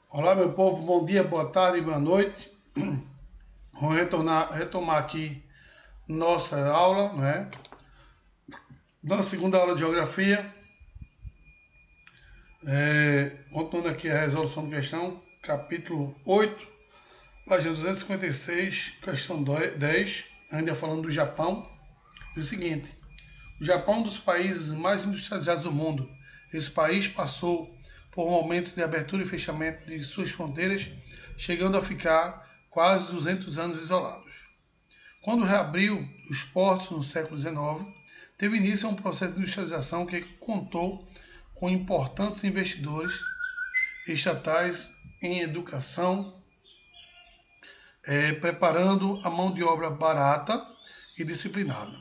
Olá, meu povo, bom dia, boa tarde, boa noite. Vamos retomar aqui nossa aula, né? Nossa segunda aula de geografia. Continuando aqui a resolução de questão, capítulo 8, página 256, questão 10, ainda falando do Japão. Diz o seguinte: o Japão é um dos países mais industrializados do mundo. Esse país passou por momentos de abertura e fechamento de suas fronteiras, chegando a ficar quase 200 anos isolados. Quando reabriu os portos no século XIX, teve início um processo de industrialização que contou com importantes investidores estatais em educação, preparando a mão de obra barata e disciplinada.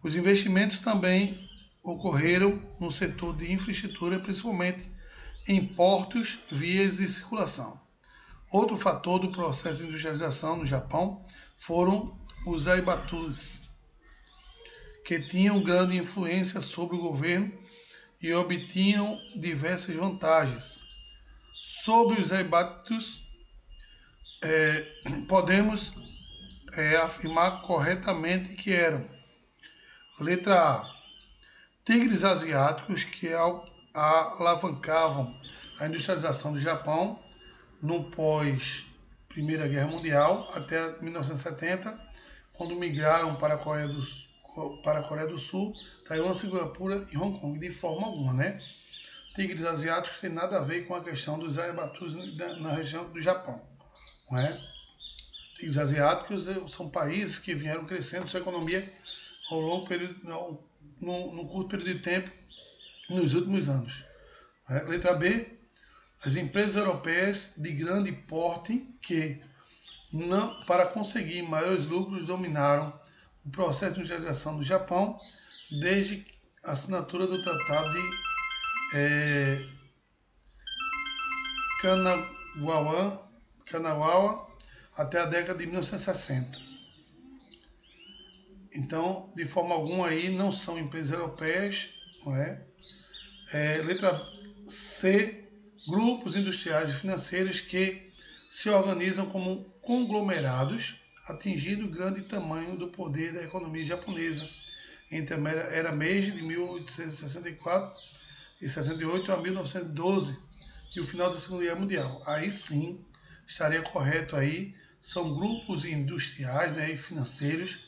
Os investimentos também ocorreram no setor de infraestrutura, principalmente em portos, vias e circulação. Outro fator do processo de industrialização no Japão foram os zaibatsus, que tinham grande influência sobre o governo e obtinham diversas vantagens. Sobre os zaibatsus, podemos afirmar corretamente que eram: letra A, tigres asiáticos que alavancavam a industrialização do Japão no pós-Primeira Guerra Mundial até 1970, quando migraram para a Coreia do Sul, Taiwan, Singapura e Hong Kong, de forma alguma, né? Tigres asiáticos tem nada a ver com a questão dos zaibatsus na região do Japão, não é? Tigres asiáticos são países que vieram crescendo sua economia ao longo período, num curto período de tempo, nos últimos anos. Letra B, as empresas europeias de grande porte que, para conseguir maiores lucros, dominaram o processo de industrialização do Japão desde a assinatura do Tratado de Kanagawa até a década de 1960. Então, de forma alguma aí, não são empresas europeias, não é? Letra C, grupos industriais e financeiros que se organizam como conglomerados, atingindo grande tamanho do poder da economia japonesa entre a era Meiji de 1864 e 68 a 1912 e o final da Segunda Guerra Mundial. Aí sim, estaria correto aí, são grupos industriais, né, e financeiros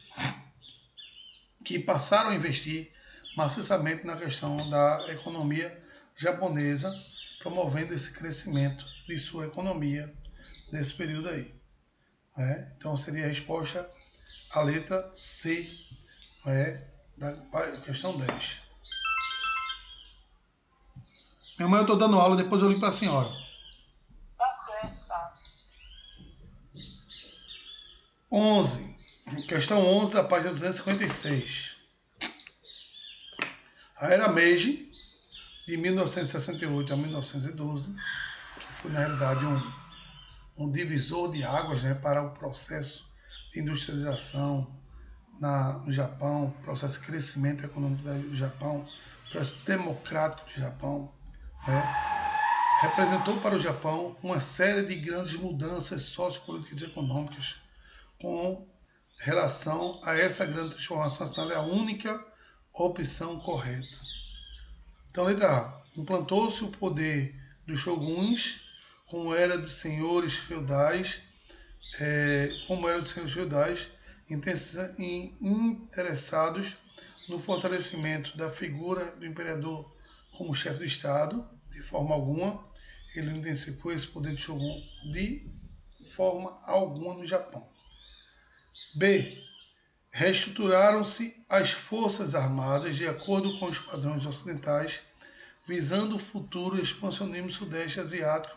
que passaram a investir maciçamente na questão da economia japonesa, promovendo esse crescimento de sua economia nesse período aí. Então seria a resposta a letra C, da questão 10. Minha mãe, eu estou dando aula, depois eu ligo para a senhora. Tá certo, tá. 11. Questão 11 da página 256. A era Meiji, de 1968 a 1912, que foi na realidade um divisor de águas, né, para o processo de industrialização no Japão, processo de crescimento econômico do Japão, processo democrático do Japão, representou para o Japão uma série de grandes mudanças sociopolíticas e econômicas com relação a essa grande transformação. Ela é a única opção correta. Então, letra A. Implantou-se o poder dos shoguns, como era dos senhores feudais, interessados no fortalecimento da figura do imperador como chefe do Estado. De forma alguma, ele não intensificou esse poder de shogun de forma alguma no Japão. B. Reestruturaram-se as forças armadas de acordo com os padrões ocidentais, visando o futuro expansionismo no Sudeste Asiático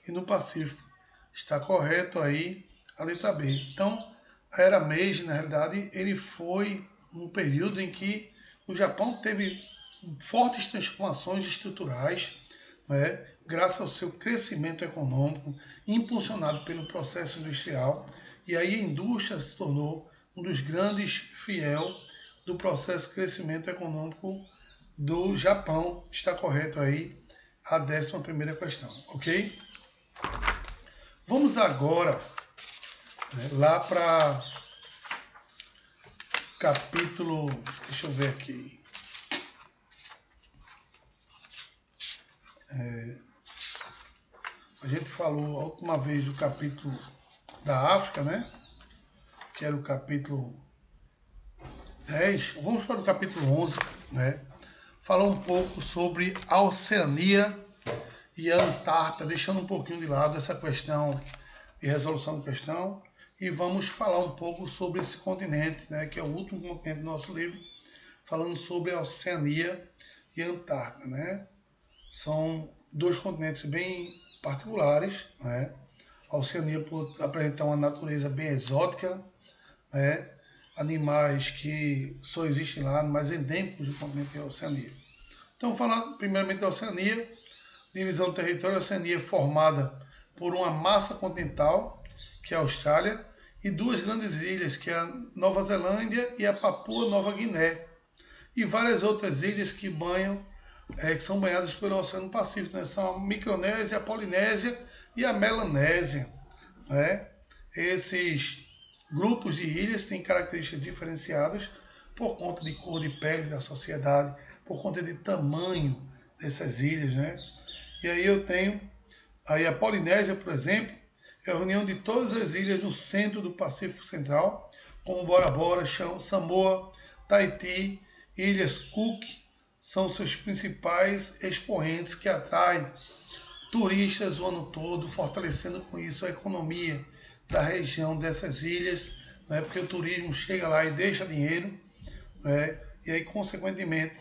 e no Pacífico. Está correto aí a letra B. Então, a era Meiji, na realidade, ele foi um período em que o Japão teve fortes transformações estruturais, graças ao seu crescimento econômico, impulsionado pelo processo industrial, e aí a indústria se tornou um dos grandes fiéis do processo de crescimento econômico do Japão. Está correto aí a 11ª questão, ok? Vamos agora, né, lá para capítulo, deixa eu ver aqui. A gente falou a última vez do capítulo da África, né? Que era o capítulo 10. Vamos para o capítulo 11, né? Falar um pouco sobre a Oceania e a Antártida, deixando um pouquinho de lado essa questão de resolução de questão, e vamos falar um pouco sobre esse continente, né? Que é o último continente do nosso livro, falando sobre a Oceania e a Antártida, né? São dois continentes bem particulares, né? A Oceania por apresentar uma natureza bem exótica, né? Animais que só existem lá, animais endêmicos do continente da Oceania. Então, falando primeiramente da Oceania, divisão do território. A Oceania é formada por uma massa continental, que é a Austrália, e duas grandes ilhas, que é a Nova Zelândia e a Papua Nova Guiné, e várias outras ilhas que que são banhadas pelo Oceano Pacífico, né? São a Micronésia, a Polinésia e a Melanésia, né? Esses grupos de ilhas têm características diferenciadas por conta de cor de pele da sociedade, por conta de tamanho dessas ilhas, né? E aí eu tenho aí a Polinésia, por exemplo, é a união de todas as ilhas no centro do Pacífico Central, como Bora Bora, Samoa, Tahiti, Ilhas Cook, são seus principais expoentes que atraem turistas o ano todo, fortalecendo com isso a economia da região dessas ilhas, né? Porque o turismo chega lá e deixa dinheiro, né? E aí, consequentemente,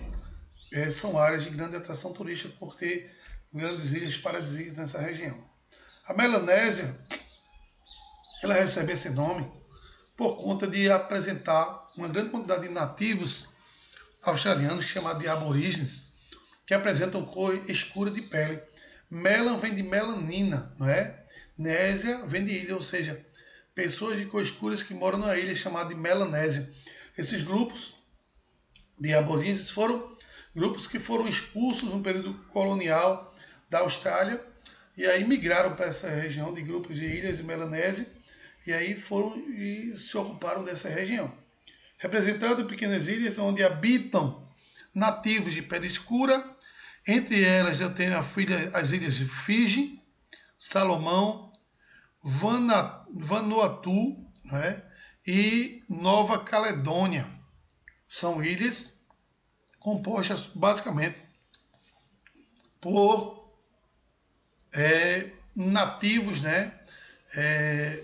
são áreas de grande atração turística por ter grandes ilhas paradisíacas nessa região. A Melanésia, ela recebe esse nome por conta de apresentar uma grande quantidade de nativos australianos, chamados de aborígenes, que apresentam cor escura de pele. Melan vem de melanina, não é? Nésia vem de ilha, ou seja, pessoas de cor escuras que moram na ilha, chamada de Melanésia. Esses grupos de aborígenes foram grupos que foram expulsos no período colonial da Austrália e aí migraram para essa região de grupos de ilhas de Melanésia e aí foram e se ocuparam dessa região. Representando pequenas ilhas onde habitam nativos de pele escura, entre elas eu tenho as ilhas de Fiji, Salomão, Vanuatu, né, e Nova Caledônia. São ilhas compostas basicamente por nativos, né,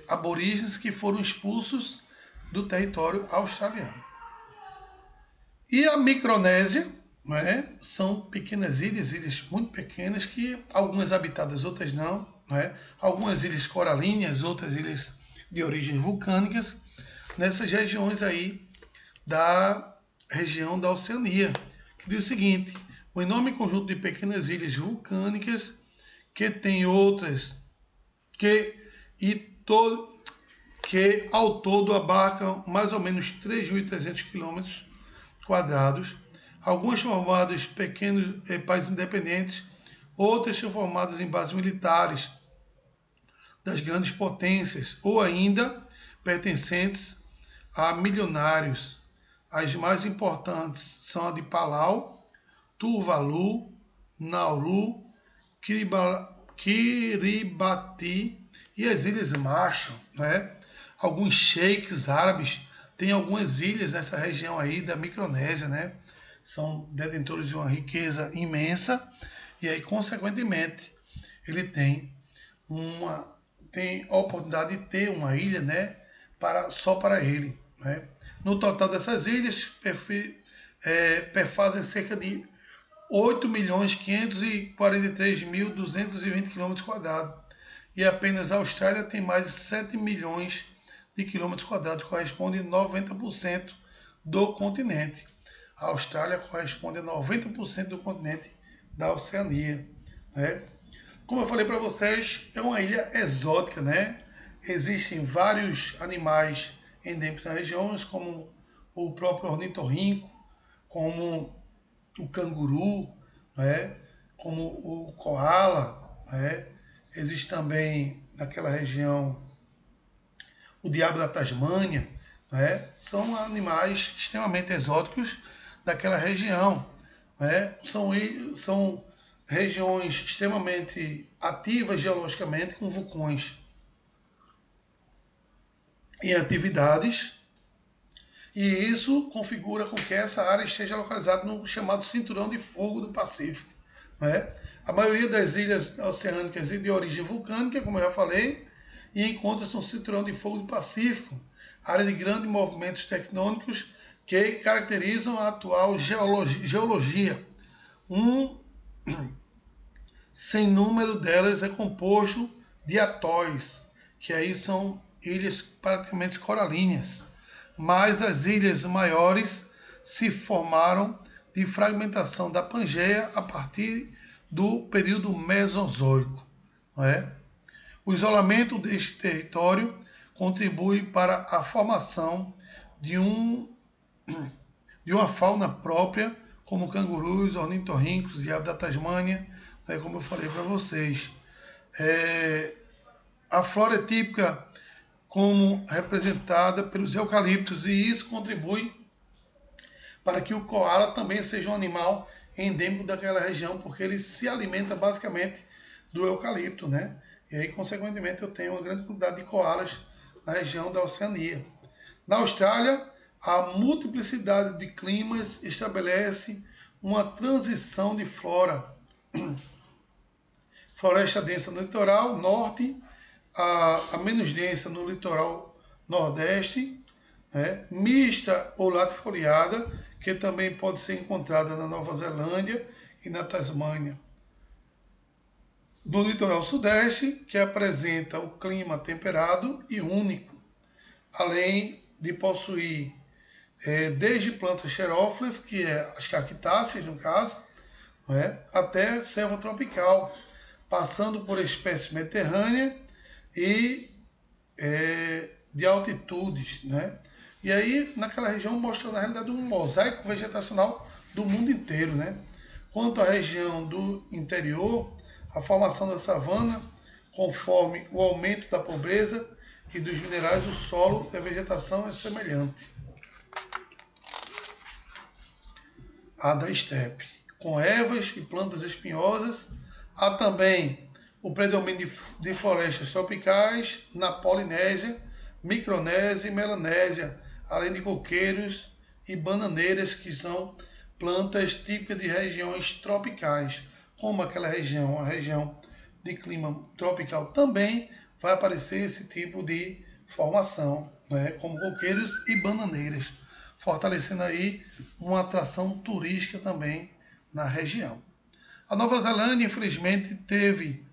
aborígenes que foram expulsos do território australiano. E a Micronésia, né, são pequenas ilhas muito pequenas, que algumas habitadas, outras não, né? Algumas ilhas coralíneas, outras ilhas de origem vulcânicas, nessas regiões aí da região da Oceania, que diz o seguinte: o enorme conjunto de pequenas ilhas vulcânicas que tem outras que ao todo abarcam mais ou menos 3.300 quilômetros quadrados, algumas formadas pequenos países independentes, outras são formadas em bases militares das grandes potências, ou ainda pertencentes a milionários. As mais importantes são a de Palau, Tuvalu, Nauru, Kiribati e as Ilhas Marshall, né? Alguns sheiks árabes têm algumas ilhas nessa região aí da Micronésia, né? São detentores de uma riqueza imensa e aí, consequentemente, ele tem a oportunidade de ter uma ilha, né, só para ele, né? No total dessas ilhas, perfazem cerca de 8.543.220 km², e apenas a Austrália tem mais de 7 milhões de quilômetros quadrados, corresponde a 90% do continente. A Austrália corresponde a 90% do continente da Oceania, né? Como eu falei para vocês, é uma ilha exótica, né? Existem vários animais endêmicos na região, como o próprio ornitorrinco, como o canguru, né? Como o koala, né? existe também naquela região o diabo da Tasmânia, né? São animais extremamente exóticos daquela região, né? São regiões extremamente ativas geologicamente, com vulcões em atividades, e isso configura com que essa área esteja localizada no chamado Cinturão de Fogo do Pacífico, né? A maioria das ilhas oceânicas é de origem vulcânica, como eu já falei, e encontra-se no Cinturão de Fogo do Pacífico, área de grandes movimentos tectônicos que caracterizam a atual geologia. Sem número delas é composto de atóis, que aí são ilhas praticamente coralíneas, mas as ilhas maiores se formaram de fragmentação da Pangeia a partir do período Mesozoico, não é? O isolamento deste território contribui para a formação de uma fauna própria, como cangurus, ornitorrincos, diabo da Tasmânia, né, como eu falei para vocês. A flora é típica como representada pelos eucaliptos, e isso contribui para que o coala também seja um animal endêmico daquela região, porque ele se alimenta basicamente do eucalipto, né? E aí, consequentemente, eu tenho uma grande quantidade de koalas na região da Oceania. Na Austrália, a multiplicidade de climas estabelece uma transição de flora. Floresta densa no litoral norte, a menos densa no litoral nordeste, né? Mista ou latifoliada, que também pode ser encontrada na Nova Zelândia e na Tasmânia. Do litoral sudeste, que apresenta o clima temperado e único, além de possuir desde plantas xerófilas, que é as cactáceas no caso, até selva tropical, passando por espécies mediterrâneas e de altitudes, né? E aí, naquela região, mostra, na realidade, um mosaico vegetacional do mundo inteiro, né? Quanto à região do interior, a formação da savana, conforme o aumento da pobreza e dos minerais do solo e a vegetação é semelhante à da estepe, com ervas e plantas espinhosas. Há também o predomínio de florestas tropicais na Polinésia, Micronésia e Melanésia, além de coqueiros e bananeiras, que são plantas típicas de regiões tropicais. Como aquela região, a região de clima tropical, também vai aparecer esse tipo de formação, né? Como coqueiros e bananeiras, fortalecendo aí uma atração turística também na região. A Nova Zelândia, infelizmente, teve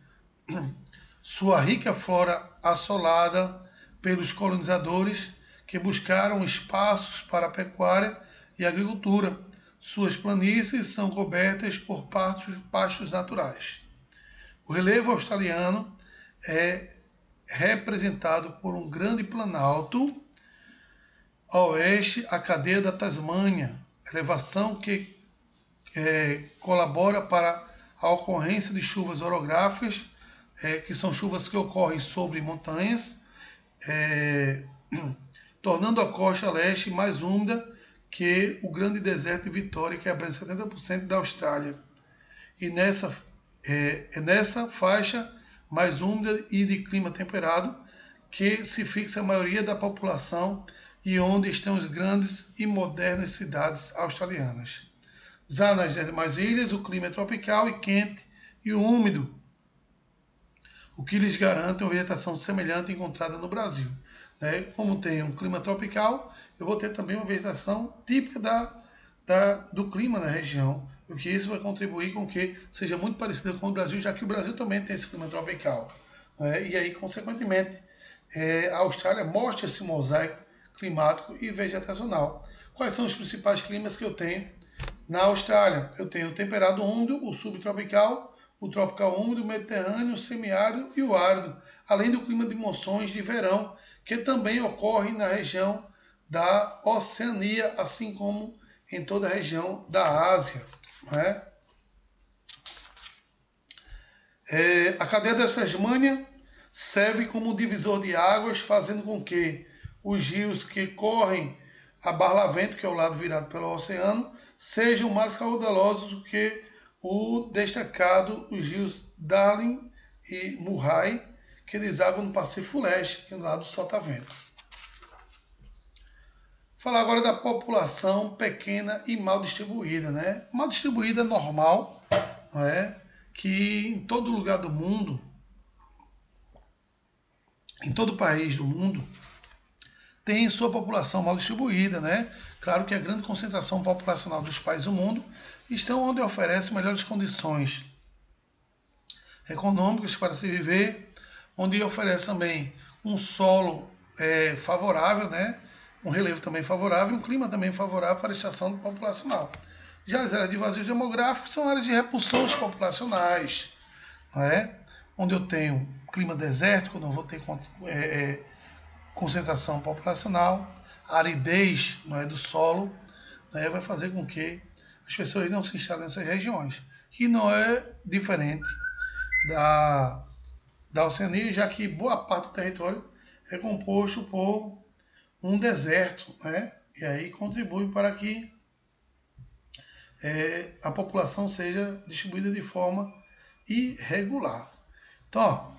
sua rica flora assolada pelos colonizadores que buscaram espaços para a pecuária e agricultura. Suas planícies são cobertas por pastos naturais. O relevo australiano é representado por um grande planalto a oeste, a cadeia da Tasmânia, elevação que colabora para a ocorrência de chuvas orográficas, que são chuvas que ocorrem sobre montanhas, tornando a costa leste mais úmida que o grande deserto de Vitória, que abrange 70% da Austrália. E nessa faixa mais úmida e de clima temperado que se fixa a maioria da população e onde estão as grandes e modernas cidades australianas. Já nas demais ilhas, o clima é tropical e quente e úmido, o que lhes garante uma vegetação semelhante encontrada no Brasil. Como tem um clima tropical, eu vou ter também uma vegetação típica do clima na região, o que isso vai contribuir com que seja muito parecida com o Brasil, já que o Brasil também tem esse clima tropical. E aí, consequentemente, a Austrália mostra esse mosaico climático e vegetacional. Quais são os principais climas que eu tenho na Austrália? Eu tenho o temperado úmido, o subtropical, o tropical úmido, o mediterrâneo, o semiárido e o árido, além do clima de monções de verão, que também ocorre na região da Oceania, assim como em toda a região da Ásia. A cadeia da Tasmânia serve como divisor de águas, fazendo com que os rios que correm a Barlavento, que é o lado virado pelo oceano, sejam mais caudalosos do que o destacado os rios Darling e Murray, que desaguam no Pacífico Leste, que é do lado do Sotavento. Falar agora da população pequena e mal distribuída, né? Mal distribuída normal, não é? Que em todo lugar do mundo, em todo país do mundo, tem sua população mal distribuída, né? Claro que a grande concentração populacional dos países do mundo estão onde oferece melhores condições econômicas para se viver, onde oferece também um solo favorável, né? Um relevo também favorável, um clima também favorável para a estação populacional. Já as áreas de vazios demográficos são áreas de repulsões populacionais, não é? Onde eu tenho clima desértico, não vou ter concentração populacional, a aridez, não é, do solo, né, vai fazer com que as pessoas não se instalem nessas regiões. E não é diferente da Oceania, já que boa parte do território é composto por um deserto, né? E aí contribui para que a população seja distribuída de forma irregular. Então, ó,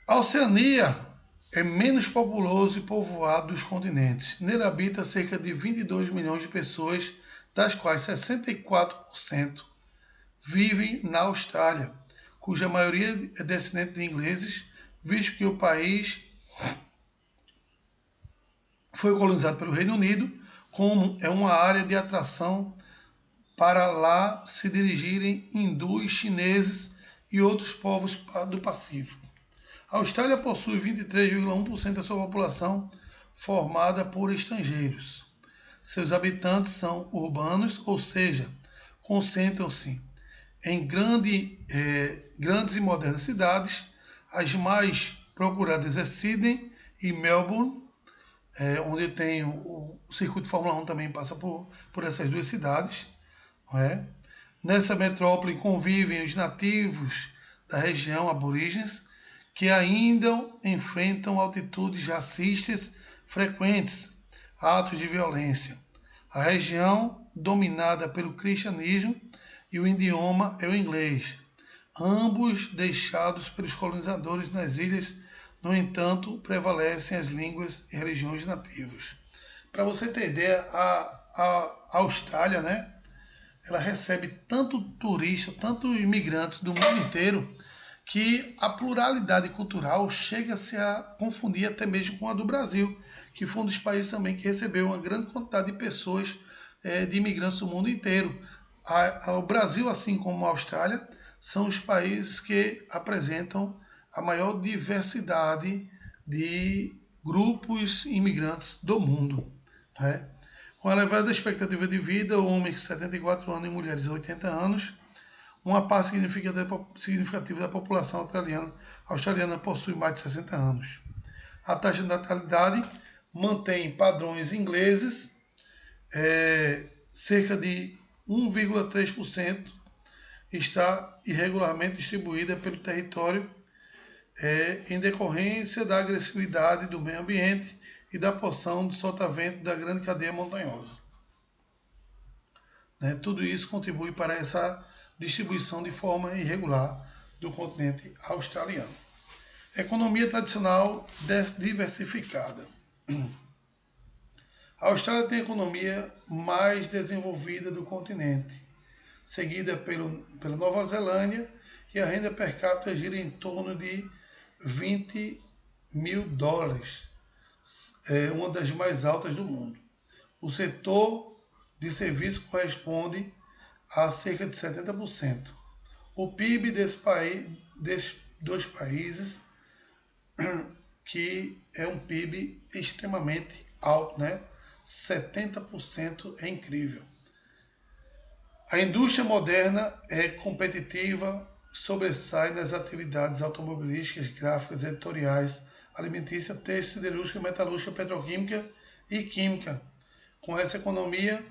a Oceania é menos populoso e povoado dos continentes. Nele habita cerca de 22 milhões de pessoas, das quais 64% vivem na Austrália, cuja maioria é descendente de ingleses, visto que o país foi colonizado pelo Reino Unido, como é uma área de atração para lá se dirigirem hindus, chineses e outros povos do Pacífico. A Austrália possui 23,1% da sua população formada por estrangeiros. Seus habitantes são urbanos, ou seja, concentram-se em grandes e modernas cidades. As mais procuradas é Sydney e Melbourne, onde tem o circuito de Fórmula 1 também passa por essas duas cidades. Não é? Nessa metrópole convivem os nativos da região, aborígenes, que ainda enfrentam altitudes racistas frequentes, atos de violência. A região, dominada pelo cristianismo, e o idioma é o inglês, ambos deixados pelos colonizadores nas ilhas. No entanto, prevalecem as línguas e religiões nativas. Para você ter ideia, a Austrália, né, ela recebe tanto turista, tanto imigrantes do mundo inteiro, que a pluralidade cultural chega-se a confundir até mesmo com a do Brasil, que foi um dos países também que recebeu uma grande quantidade de pessoas, de imigrantes do mundo inteiro. O Brasil, assim como a Austrália, são os países que apresentam a maior diversidade de grupos imigrantes do mundo. Né? Com a elevada expectativa de vida, homens com 74 anos e mulheres de 80 anos, uma parte significativa da população australiana possui mais de 60 anos. A taxa de natalidade mantém padrões ingleses, cerca de 1,3% está irregularmente distribuída pelo território, em decorrência da agressividade do meio ambiente e da porção de sotavento da grande cadeia montanhosa. Tudo isso contribui para essa distribuição de forma irregular do continente australiano. Economia tradicional diversificada. A Austrália tem a economia mais desenvolvida do continente, seguida pela Nova Zelândia, e a renda per capita gira em torno de 20 mil dólares, uma das mais altas do mundo. O setor de serviços corresponde a cerca de 70%. O PIB desses dois países, que é um PIB extremamente alto, né? 70% é incrível. A indústria moderna é competitiva, sobressai nas atividades automobilísticas, gráficas, editoriais, alimentícia, têxtil, siderúrgica, metalúrgica, petroquímica e química. Com essa economia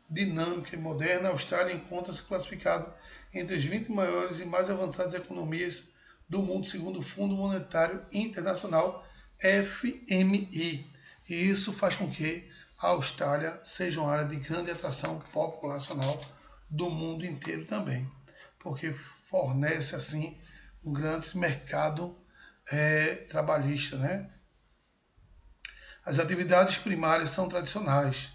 dinâmica e moderna, a Austrália encontra-se classificada entre as 20 maiores e mais avançadas economias do mundo, segundo o Fundo Monetário Internacional, FMI. E isso faz com que a Austrália seja uma área de grande atração populacional do mundo inteiro também, porque fornece assim um grande mercado trabalhista, né? As atividades primárias são tradicionais,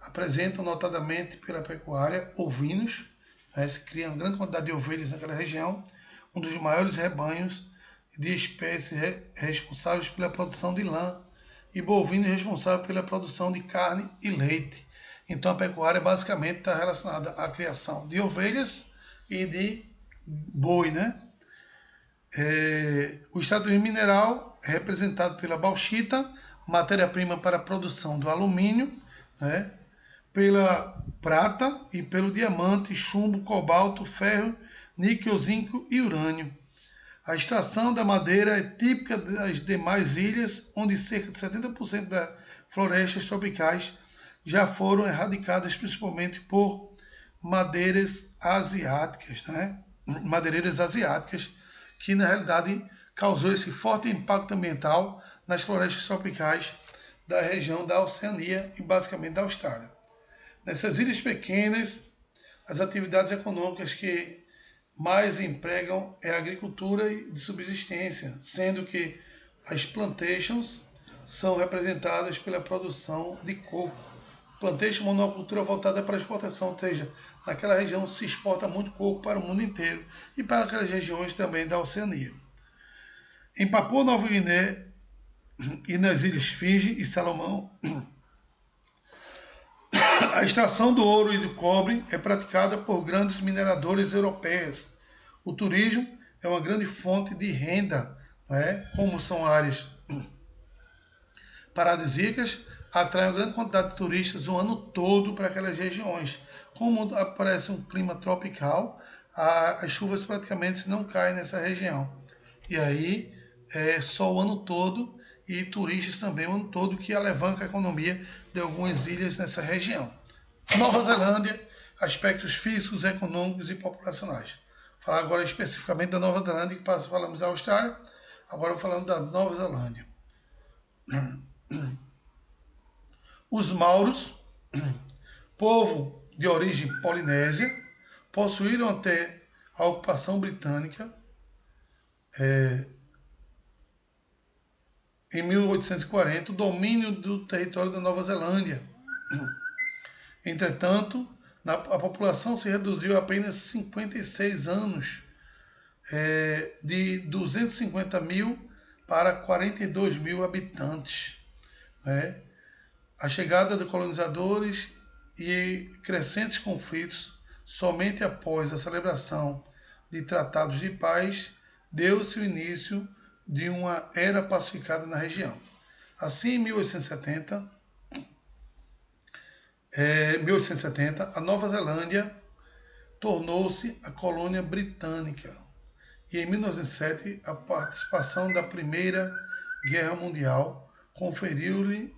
apresentam notadamente pela pecuária ovinos, né? Se cria uma grande quantidade de ovelhas naquela região, um dos maiores rebanhos de espécies responsáveis pela produção de lã, e bovinos responsáveis pela produção de carne e leite. Então a pecuária basicamente está relacionada à criação de ovelhas e de boi, né? O extrato de mineral é representado pela bauxita, matéria-prima para a produção do alumínio, né? Pela prata e pelo diamante, chumbo, cobalto, ferro, níquel, zinco e urânio. A extração da madeira é típica das demais ilhas, onde cerca de 70% das florestas tropicais já foram erradicadas, principalmente por madeireiras asiáticas, né? Madeireiras asiáticas, que na realidade causou esse forte impacto ambiental nas florestas tropicais da região da Oceania e basicamente da Austrália. Nessas ilhas pequenas, as atividades econômicas que mais empregam é a agricultura de subsistência, sendo que as plantations são representadas pela produção de coco. Plantation é uma monocultura voltada para a exportação, ou seja, naquela região se exporta muito coco para o mundo inteiro e para aquelas regiões também da Oceania. Em Papua Nova Guiné e nas ilhas Fiji e Salomão, a extração do ouro e do cobre é praticada por grandes mineradores europeias. O turismo é uma grande fonte de renda, né? Como são áreas paradisíacas, atrai uma grande quantidade de turistas o ano todo para aquelas regiões. Como aparece um clima tropical, as chuvas praticamente não caem nessa região. E aí é só o ano todo e turistas também o ano todo que alavanca a economia de algumas ilhas nessa região. Nova Zelândia, aspectos físicos, econômicos e populacionais. Vou falar agora especificamente da Nova Zelândia, que falamos da Austrália, agora falando da Nova Zelândia. Os mauros, povo de origem polinésia, possuíram até a ocupação britânica em 1840 o domínio do território da Nova Zelândia. Entretanto, a população se reduziu a apenas 56 anos, de 250 mil para 42 mil habitantes. Né? A chegada de colonizadores e crescentes conflitos, somente após a celebração de tratados de paz, deu-se o início de uma era pacificada na região. Assim, em 1870, a Nova Zelândia tornou-se a colônia britânica. E em 1907, a participação da Primeira Guerra Mundial conferiu-lhe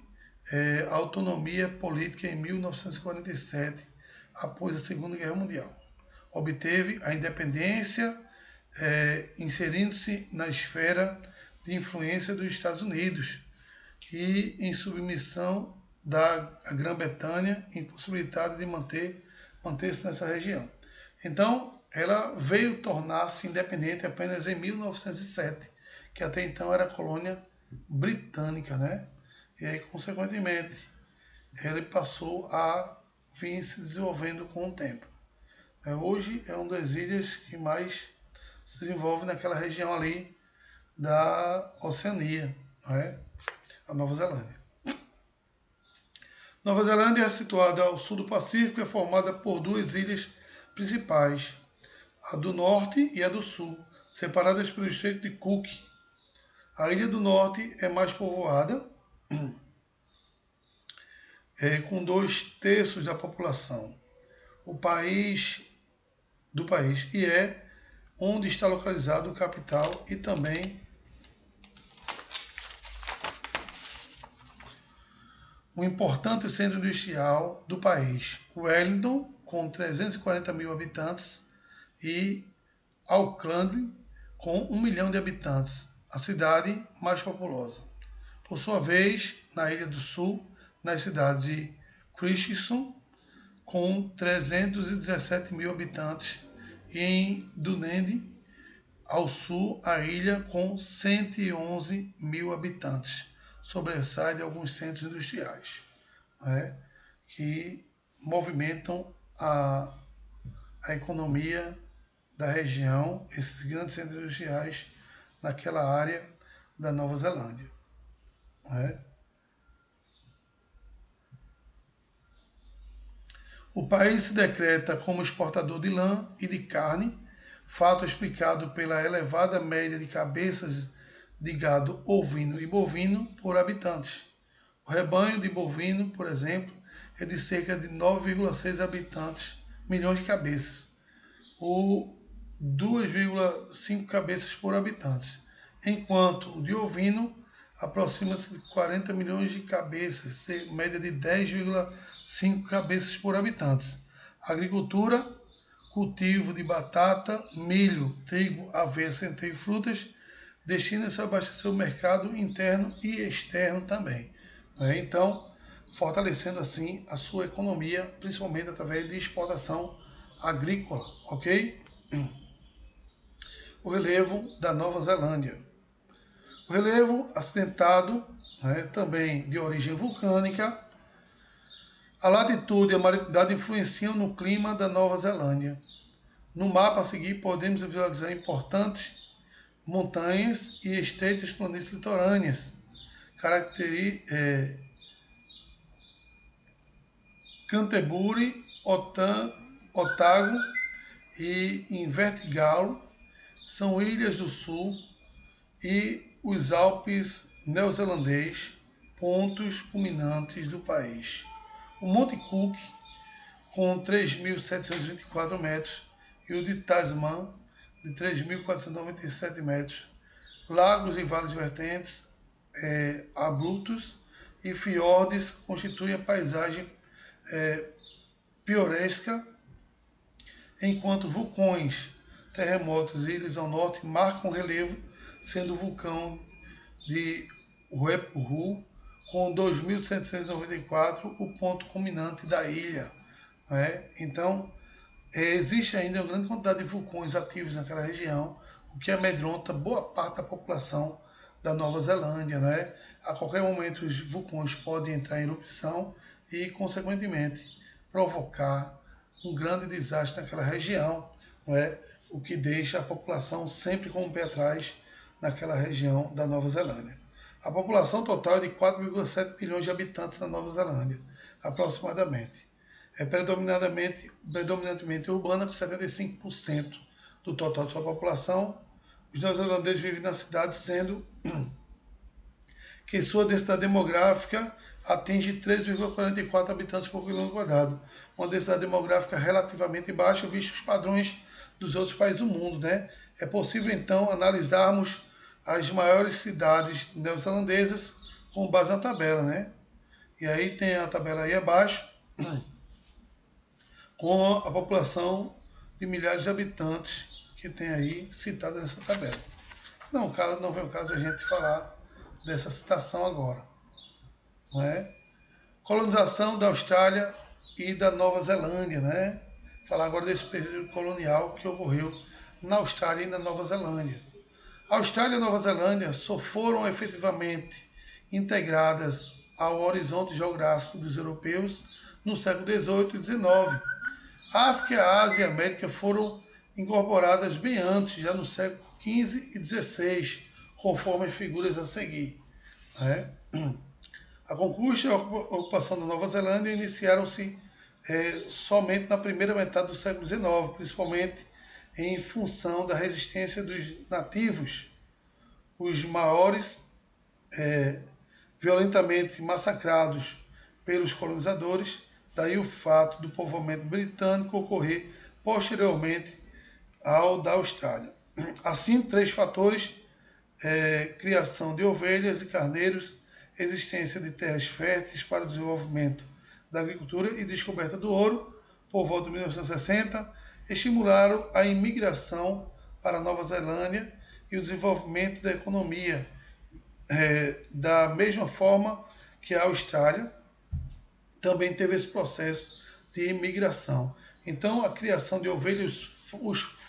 autonomia política em 1947, após a Segunda Guerra Mundial. Obteve a independência, inserindo-se na esfera de influência dos Estados Unidos e em submissão da Grã-Bretanha, impossibilitada de manter-se nessa região. Então, ela veio tornar-se independente apenas em 1907, que até então era colônia britânica, né? E aí, consequentemente, ele passou a vir se desenvolvendo com o tempo. Hoje é uma das ilhas que mais se desenvolve naquela região ali da Oceania, né? A Nova Zelândia. Nova Zelândia é situada ao sul do Pacífico e é formada por duas ilhas principais, a do norte e a do sul, separadas pelo Estreito de Cook. A ilha do norte é mais povoada, com 2/3 da população do país, e é onde está localizado o capital e também um importante centro industrial do país, Wellington, com 340 mil habitantes, e Auckland, com 1 milhão de habitantes, a cidade mais populosa. Por sua vez, na Ilha do Sul, na cidade de Christchurch, com 317 mil habitantes, e em Dunedin, ao sul, a ilha com 111 mil habitantes, sobressai de alguns centros industriais, né, que movimentam a economia da região, esses grandes centros industriais naquela área da Nova Zelândia. Né. O país se decreta como exportador de lã e de carne, fato explicado pela elevada média de cabeças de gado ovino e bovino por habitantes. O rebanho de bovino, por exemplo, é de cerca de 9,6 milhões de cabeças, ou 2,5 cabeças por habitante, enquanto o de ovino aproxima-se de 40 milhões de cabeças, média de 10,5 cabeças por habitante. Agricultura, cultivo de batata, milho, trigo, aveia, centeio e frutas, destina-se a abastecer o mercado interno e externo também. Então, fortalecendo assim a sua economia, principalmente através de exportação agrícola, ok? O relevo da Nova Zelândia. O relevo acidentado, também de origem vulcânica, a latitude e a maritidade influenciam no clima da Nova Zelândia. No mapa a seguir podemos visualizar importantes montanhas e estreitas planícies litorâneas, Canterbury, Otago e Invertigalo, são ilhas do sul, e os Alpes neozelandês, pontos culminantes do país. O Monte Cook, com 3.724 metros, e o de Tasman, de 3.497 metros. Lagos e vales vertentes, abruptos e fiordes constituem a paisagem pitoresca, enquanto vulcões, terremotos e ilhas ao norte marcam o relevo, sendo o vulcão de Ruapehu, com 2.794, o ponto culminante da ilha. Então, existe ainda uma grande quantidade de vulcões ativos naquela região, o que amedronta boa parte da população da Nova Zelândia. A qualquer momento os vulcões podem entrar em erupção e, consequentemente, provocar um grande desastre naquela região, o que deixa a população sempre com o pé atrás naquela região da Nova Zelândia. A população total é de 4,7 milhões de habitantes na Nova Zelândia, aproximadamente. É predominantemente urbana, com 75% do total de sua população. Os neozelandeses vivem na cidade, sendo que sua densidade demográfica atinge 3,44 habitantes por quilômetro quadrado, uma densidade demográfica relativamente baixa, visto os padrões dos outros países do mundo. É possível, então, analisarmos as maiores cidades neozelandesas com base na tabela. E aí tem a tabela aí abaixo, com a população de milhares de habitantes que tem aí citada nessa tabela. Não vem o caso de a gente falar dessa citação agora. Colonização da Austrália e da Nova Zelândia. Falar agora desse período colonial que ocorreu na Austrália e na Nova Zelândia. A Austrália e a Nova Zelândia só foram efetivamente integradas ao horizonte geográfico dos europeus no século XVIII e XIX. A África, a Ásia e a América foram incorporadas bem antes, já no século XV e XVI, conforme as figuras a seguir. A conquista e a ocupação da Nova Zelândia iniciaram-se somente na primeira metade do século XIX, principalmente em função da resistência dos nativos, os maoris, violentamente massacrados pelos colonizadores. Daí o fato do povoamento britânico ocorrer posteriormente ao da Austrália. Assim, 3 fatores: criação de ovelhas e carneiros, existência de terras férteis para o desenvolvimento da agricultura e descoberta do ouro por volta de 1960, estimularam a imigração para a Nova Zelândia e o desenvolvimento da economia, da mesma forma que a Austrália também teve esse processo de imigração. Então, a criação de ovelhas, os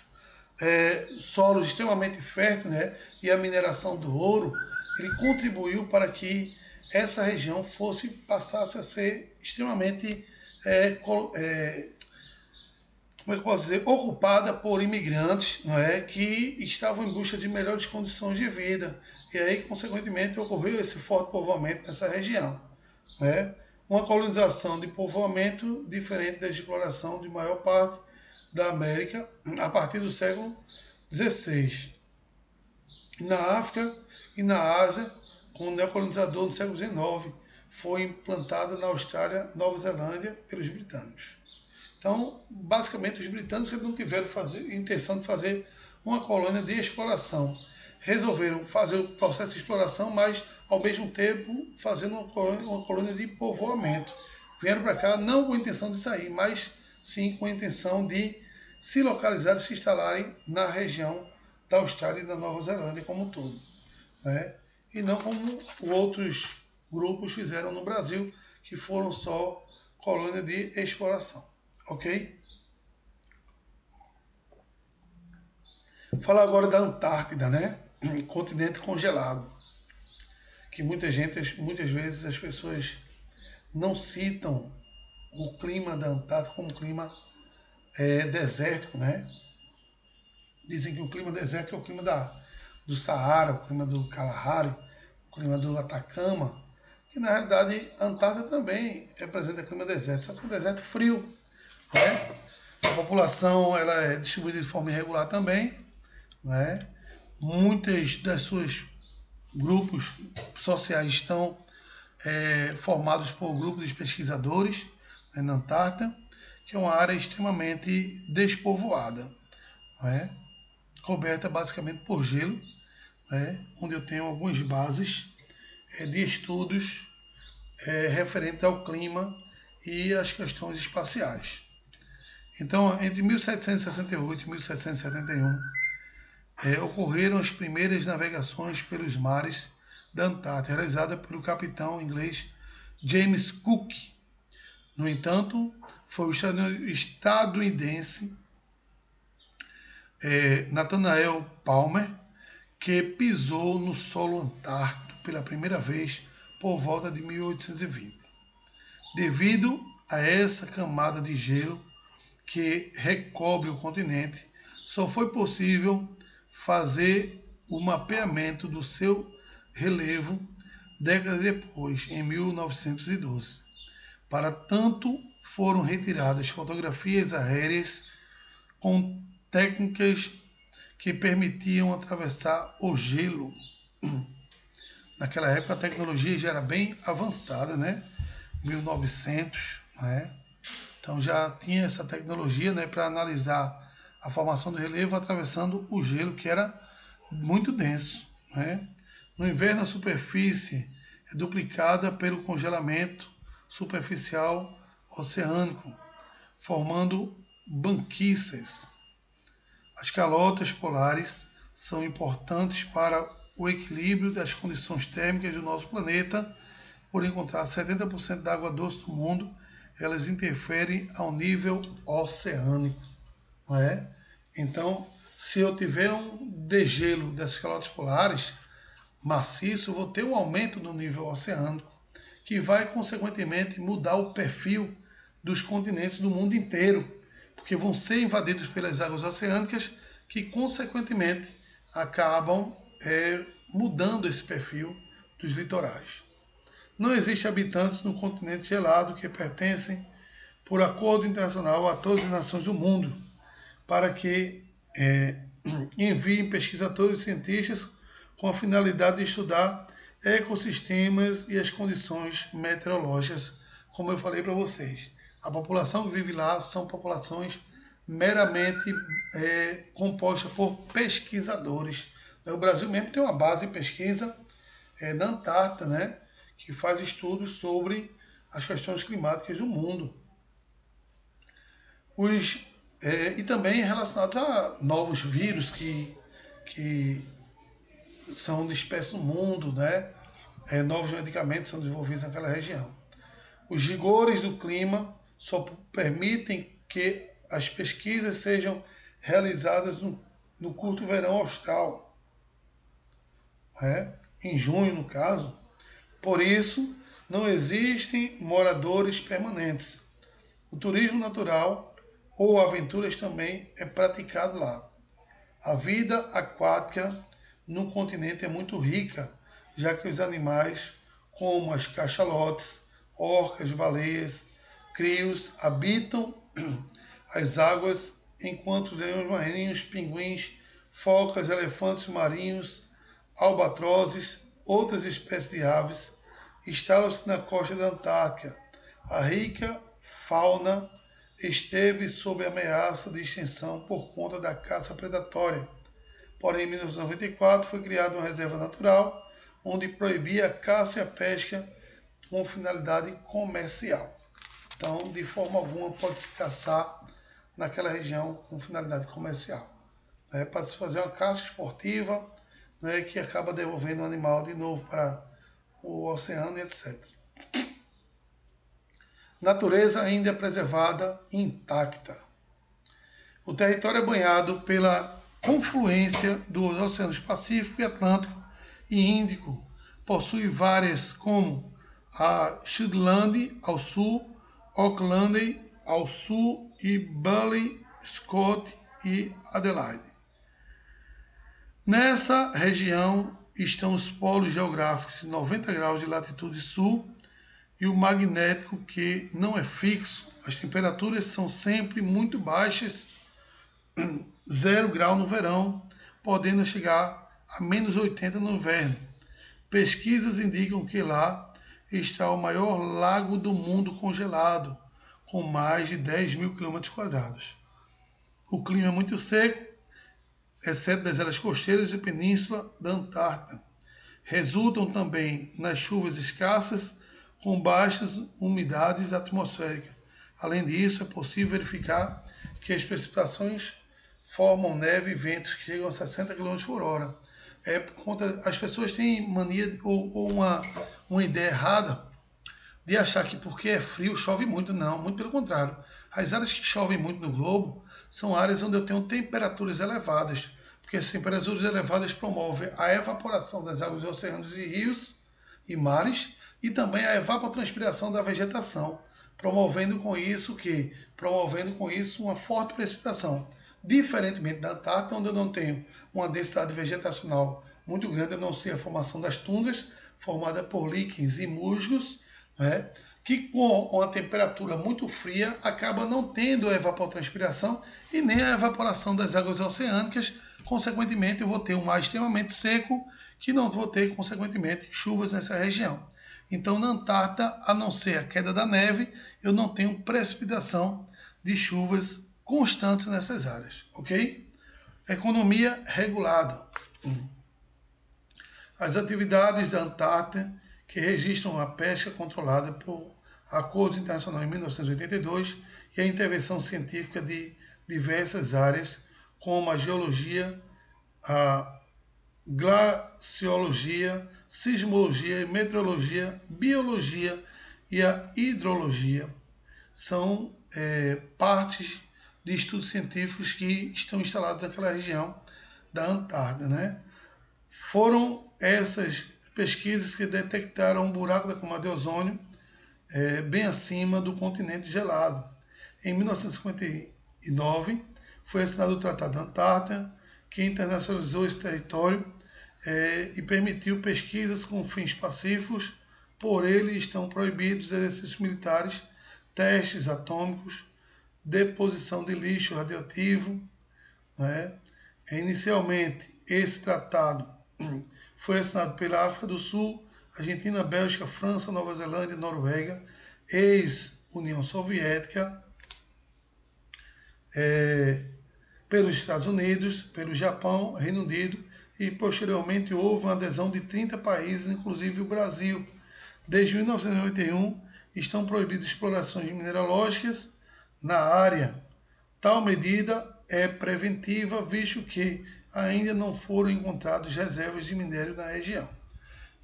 solos extremamente férteis, né, e a mineração do ouro, ele contribuiu para que essa região passasse a ser extremamente, como é que eu posso dizer, ocupada por imigrantes, não é, que estavam em busca de melhores condições de vida. E aí, consequentemente, ocorreu esse forte povoamento nessa região, né? Uma colonização de povoamento diferente da exploração de maior parte da América a partir do século XVI. Na África e na Ásia, com o neocolonizador no século XIX, foi implantada na Austrália, Nova Zelândia, pelos britânicos. Então, basicamente, os britânicos não tiveram intenção de fazer uma colônia de exploração. Resolveram fazer o processo de exploração, mas, ao mesmo tempo, fazendo uma colônia de povoamento. Vieram para cá não com a intenção de sair, mas sim com a intenção de se localizar e se instalarem na região da Austrália e da Nova Zelândia como um todo, né? E não como outros grupos fizeram no Brasil, que foram só colônia de exploração. Ok? Falar agora da Antártida, né? Continente congelado, que muitas vezes as pessoas não citam o clima da Antártida como um clima desértico, né? Dizem que o clima desértico é o clima do Saara, o clima do Kalahari, o clima do Atacama, que na realidade a Antártida também representa clima desértico, só que é um deserto frio, né? A população ela é distribuída de forma irregular também, né? Muitas das suas grupos sociais estão formados por grupos de pesquisadores, né, na Antártida, que é uma área extremamente despovoada, né? Coberta basicamente por gelo, né? Onde eu tenho algumas bases de estudos referentes ao clima e às questões espaciais. Então, entre 1768 e 1771, ocorreram as primeiras navegações pelos mares da Antártida, realizada pelo capitão inglês James Cook. No entanto, foi o estadunidense Nathaniel Palmer que pisou no solo antártico pela primeira vez por volta de 1820. Devido a essa camada de gelo que recobre o continente, só foi possível fazer o mapeamento do seu relevo décadas depois, em 1912. Para tanto, foram retiradas fotografias aéreas com técnicas que permitiam atravessar o gelo. Naquela época a tecnologia já era bem avançada, né? 1900, né? Então já tinha essa tecnologia, né, para analisar a formação do relevo atravessando o gelo, que era muito denso, né? No inverno a superfície é duplicada pelo congelamento superficial oceânico, formando banquisas. As calotas polares são importantes para o equilíbrio das condições térmicas do nosso planeta. Por encontrar 70% da água doce do mundo, elas interferem ao nível oceânico, não é? Então, se eu tiver um degelo dessas calotas polares maciço, eu vou ter um aumento do nível oceânico, que vai, consequentemente, mudar o perfil dos continentes do mundo inteiro, porque vão ser invadidos pelas águas oceânicas, que, consequentemente, acabam mudando esse perfil dos litorais. Não existem habitantes no continente gelado que pertencem, por acordo internacional, a todas as nações do mundo, para que enviem pesquisadores e cientistas com a finalidade de estudar ecossistemas e as condições meteorológicas, como eu falei para vocês. A população que vive lá são populações meramente compostas por pesquisadores. O Brasil mesmo tem uma base de pesquisa na Antártida, né, que faz estudos sobre as questões climáticas do mundo. Os E também relacionados a novos vírus que são dispersos no mundo, né? Novos medicamentos são desenvolvidos naquela região. Os rigores do clima só permitem que as pesquisas sejam realizadas no curto verão austral, em junho, no caso. Por isso, não existem moradores permanentes. O turismo natural ou aventuras também é praticado lá. A vida aquática no continente é muito rica, já que os animais, como as cachalotes, orcas, baleias, crios, habitam as águas, enquanto os leões marinhos, pinguins, focas, elefantes marinhos, albatrozes, outras espécies de aves, instalam-se na costa da Antártica. A rica fauna esteve sob ameaça de extinção por conta da caça predatória. Porém, em 1994 foi criada uma reserva natural, onde proibia a caça e a pesca com finalidade comercial. Então, de forma alguma, pode-se caçar naquela região com finalidade comercial. Para se fazer uma caça esportiva, que acaba devolvendo o animal de novo para o oceano e etc. Natureza ainda é preservada intacta. O território é banhado pela confluência dos oceanos Pacífico e Atlântico e Índico. Possui várias, como a Shetland ao sul, Auckland ao sul e Bully, Scott e Adelaide. Nessa região estão os polos geográficos de 90 graus de latitude sul e o magnético, que não é fixo. As temperaturas são sempre muito baixas, 0 grau no verão, podendo chegar a menos 80 no inverno. Pesquisas indicam que lá está o maior lago do mundo congelado, com mais de 10 mil km². O clima é muito seco, exceto das áreas costeiras e península da Antártida. Resultam também nas chuvas escassas, com baixas umidades atmosféricas. Além disso, é possível verificar que as precipitações formam neve e ventos que chegam a 60 km por hora. Por conta, as pessoas têm mania ou uma ideia errada de achar que porque é frio chove muito. Não, muito pelo contrário. As áreas que chovem muito no globo são áreas onde eu tenho temperaturas elevadas, porque as temperaturas elevadas promovem a evaporação das águas dos oceanos e rios e mares e também a evapotranspiração da vegetação, promovendo com isso uma forte precipitação. Diferentemente da Antártida, onde eu não tenho uma densidade vegetacional muito grande, a não ser a formação das tundras, formada por líquens e musgos, que com uma temperatura muito fria acaba não tendo a evapotranspiração e nem a evaporação das águas oceânicas. Consequentemente, eu vou ter um mar extremamente seco, que não vou ter, consequentemente, chuvas nessa região. Então, na Antártida, a não ser a queda da neve, eu não tenho precipitação de chuvas constantes nessas áreas, ok? Economia regulada. As atividades da Antártida, que registram a pesca controlada por acordos internacionais em 1982 e a intervenção científica de diversas áreas, como a geologia, a glaciologia, sismologia, meteorologia, biologia e a hidrologia, são partes de estudos científicos que estão instalados naquela região da Antártida. Foram essas pesquisas que detectaram um buraco da camada de ozônio bem acima do continente gelado. Em 1959, foi assinado o Tratado da Antártida, que internacionalizou esse território e permitiu pesquisas com fins pacíficos. Por ele estão proibidos exercícios militares, testes atômicos, deposição de lixo radioativo. Inicialmente, esse tratado foi assinado pela África do Sul, Argentina, Bélgica, França, Nova Zelândia, Noruega, ex-União Soviética, pelos Estados Unidos, pelo Japão, Reino Unido, e posteriormente houve uma adesão de 30 países, inclusive o Brasil. Desde 1991 estão proibidas explorações mineralógicas na área. Tal medida é preventiva, visto que ainda não foram encontradas reservas de minério na região.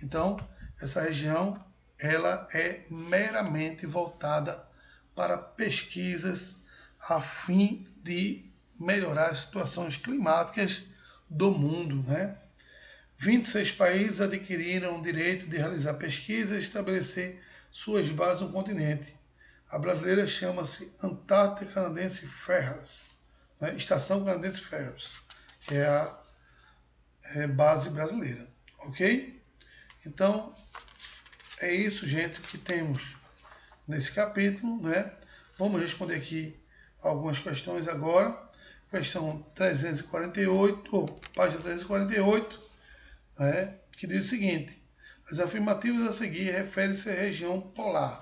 Então, essa região ela é meramente voltada para pesquisas a fim de melhorar as situações climáticas do mundo, né? 26 países adquiriram o direito de realizar pesquisas e estabelecer suas bases no continente. A brasileira chama-se Antártica Canadense Ferrous, né? Estação Canadense Ferrous, que é a base brasileira, ok? Então, é isso, gente, que temos nesse capítulo, né? Vamos responder aqui algumas questões agora. Questão 348, ou página 348, né? Que diz o seguinte: as afirmativas a seguir referem-se à região polar.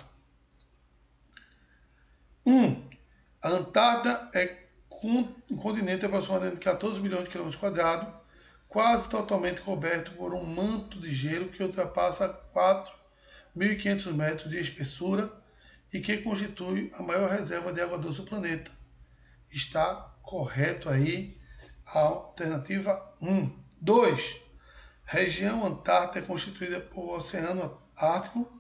1. A Antártida é um continente de aproximadamente 14 milhões de quilômetros quadrados, quase totalmente coberto por um manto de gelo que ultrapassa 4.500 metros de espessura e que constitui a maior reserva de água doce do planeta. Está correto aí a alternativa 1. 2. Região Antártica é constituída por Oceano Ártico,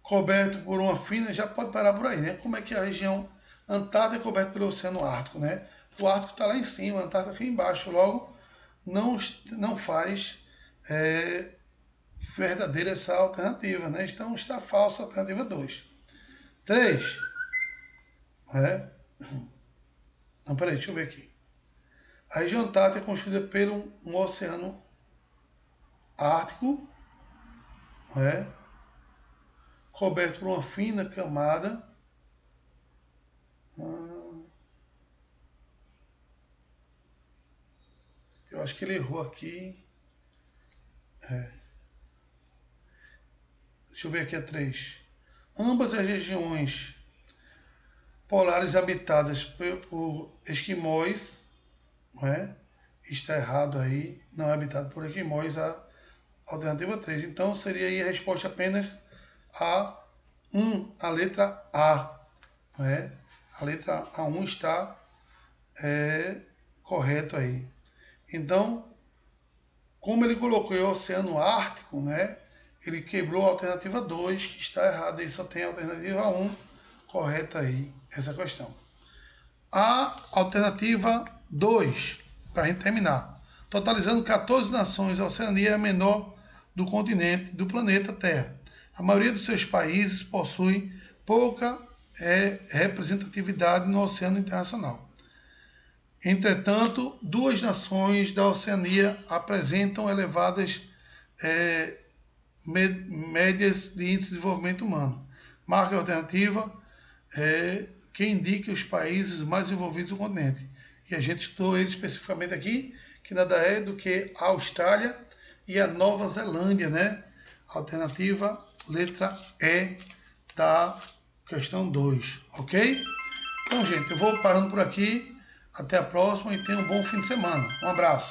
coberto por uma fina, já pode parar por aí, né? Como é que a região Antártica é coberta pelo Oceano Ártico, né? O Ártico está lá em cima, a Antártica aqui embaixo, logo não faz verdadeira essa alternativa, né? Então está falsa a alternativa 2. 3. Não, peraí, deixa eu ver aqui. A região Antártica é constituída pelo um Oceano Ártico, coberto por uma fina camada. Eu acho que ele errou aqui. Deixa eu ver aqui a 3. Ambas as regiões polares habitadas por esquimós, está errado aí, não é habitado por esquimós, a alternativa 3. Então seria aí a resposta apenas a 1, a letra A. A letra A1 está correto aí. Então, como ele colocou o Oceano Ártico, ele quebrou a alternativa 2, que está errada, e só tem a alternativa 1 correta aí, essa questão. A alternativa 2, para a gente terminar. Totalizando 14 nações, a Oceania é a menor do continente, do planeta Terra. A maioria dos seus países possui pouca representatividade no Oceano Internacional. Entretanto, 2 nações da Oceania apresentam elevadas médias de índice de desenvolvimento humano. Marca alternativa que indica os países mais desenvolvidos do continente. E a gente estudou ele especificamente aqui, que nada é do que a Austrália e a Nova Zelândia, né? Alternativa letra E da questão 2, ok? Então, gente, eu vou parando por aqui. Até a próxima e tenha um bom fim de semana. Um abraço.